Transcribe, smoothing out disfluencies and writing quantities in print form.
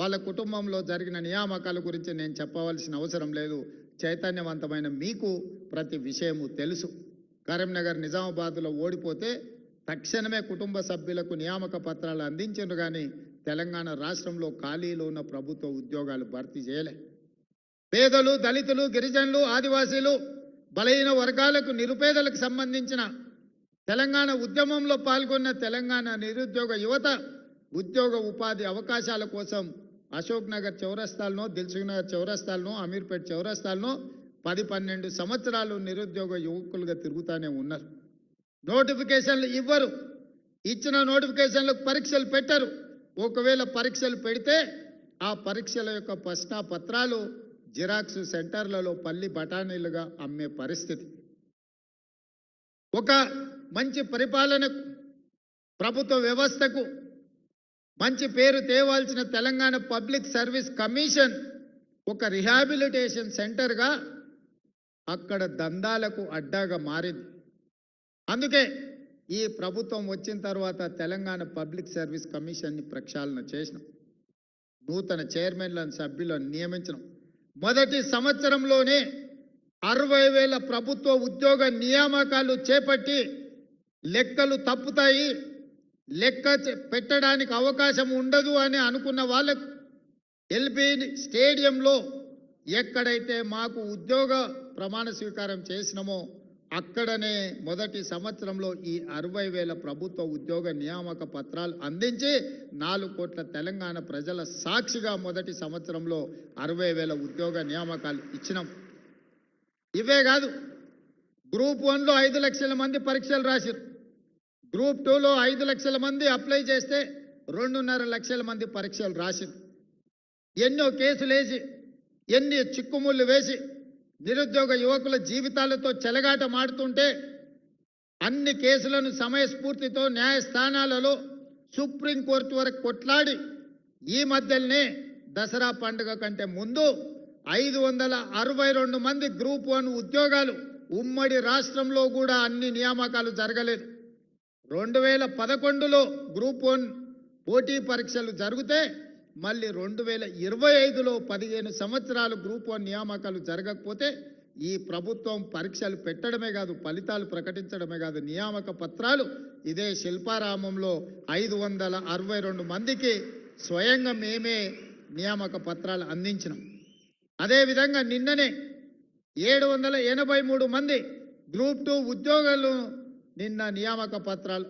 వాళ్ళ కుటుంబంలో జరిగిన నియామకాల గురించి నేను చెప్పవలసిన అవసరం లేదు. చైతన్యవంతమైన మీకు ప్రతి విషయము తెలుసు. కరీంనగర్ నిజామాబాద్లో ఓడిపోతే తక్షణమే కుటుంబ సభ్యులకు నియామక పత్రాలు అందించారు, కానీ తెలంగాణ రాష్ట్రంలో ఖాళీలో ఉన్న ప్రభుత్వ ఉద్యోగాలు భర్తీ చేయలే. పేదలు, దళితులు, గిరిజనులు, ఆదివాసీలు, బలహీన వర్గాలకు, నిరుపేదలకు సంబంధించిన తెలంగాణ ఉద్యమంలో పాల్గొన్న తెలంగాణ నిరుద్యోగ యువత ఉద్యోగ ఉపాధి అవకాశాల కోసం అశోక్ నగర్ చౌరస్తాలను, దిల్సుఖ్ నగర్ చౌరస్తాలను, అమీర్పేట్ చౌరస్తాలను 10-12 సంవత్సరాలు నిరుద్యోగ యువకులుగా తిరుగుతూనే ఉన్నారు. నోటిఫికేషన్లు ఇవ్వరు, ఇచ్చిన నోటిఫికేషన్లకు పరీక్షలు పెట్టరు. ఒకవేళ పరీక్షలు పెడితే ఆ పరీక్షల యొక్క ప్రశ్న పత్రాలు జిరాక్స్ సెంటర్లలో పల్లి బఠానీలుగా అమ్మే పరిస్థితి. ఒక మంచి పరిపాలనకు, ప్రభుత్వ వ్యవస్థకు మంచి పేరు తేవాల్సిన తెలంగాణ పబ్లిక్ సర్వీస్ కమిషన్ ఒక రిహాబిలిటేషన్ సెంటర్గా అక్కడ దందాలకు అడ్డాగా మారింది. అందుకే ఈ ప్రభుత్వం వచ్చిన తర్వాత తెలంగాణ పబ్లిక్ సర్వీస్ కమిషన్ని ప్రక్షాళన చేసినాం. నూతన చైర్మన్లను, సభ్యులను నియమించడం. మొదటి సంవత్సరంలోనే 60,000 ప్రభుత్వ ఉద్యోగ నియామకాలు చేపట్టి లెక్కలు తప్పుతాయి, లెక్క పెట్టడానికి అవకాశం ఉండదు అని అనుకున్న వాళ్ళకు ఎల్బీ స్టేడియంలో ఎక్కడైతే మాకు ఉద్యోగ ప్రమాణ స్వీకారం చేసినామో అక్కడనే మొదటి సంవత్సరంలో ఈ 60,000 ప్రభుత్వ ఉద్యోగ నియామక పత్రాలు అందించి 4 కోట్ల తెలంగాణ ప్రజల సాక్షిగా మొదటి సంవత్సరంలో 60,000 ఉద్యోగ నియామకాలు ఇచ్చినాం. ఇవే కాదు, గ్రూప్ 1లో 5 లక్షల మంది పరీక్షలు రాశారు. గ్రూప్ 2లో 5 లక్షల మంది అప్లై చేస్తే 2.5 లక్షల మంది పరీక్షలు రాశారు. ఎన్నో కేసులు వేసి, ఎన్ని చిక్కుముళ్ళు వేసి నిరుద్యోగ యువకుల జీవితాలతో చెలగాట మాడుతుంటే అన్ని కేసులను సమయస్ఫూర్తితో న్యాయస్థానాలలో సుప్రీంకోర్టు వరకు కొట్లాడి ఈ మధ్యనే దసరా పండుగ కంటే ముందు 562 మంది గ్రూప్ 1 ఉద్యోగాలు ఉమ్మడి రాష్ట్రంలో కూడా అన్ని నియామకాలు జరగలేదు. 2011లో గ్రూప్ 1 పోటీ పరీక్షలు జరిగితే మళ్ళీ 2025లో 15 సంవత్సరాలు గ్రూప్ 1 నియామకాలు జరగకపోతే ఈ ప్రభుత్వం పరీక్షలు పెట్టడమే కాదు, ఫలితాలు ప్రకటించడమే కాదు, నియామక పత్రాలు ఇదే శిల్పారామంలో 562 మందికి స్వయంగా మేమే నియామక పత్రాలు అందించినాం. అదేవిధంగా నిన్ననే 783 మంది గ్రూప్ 2 ఉద్యోగులు నిన్న నియామక పత్రాలు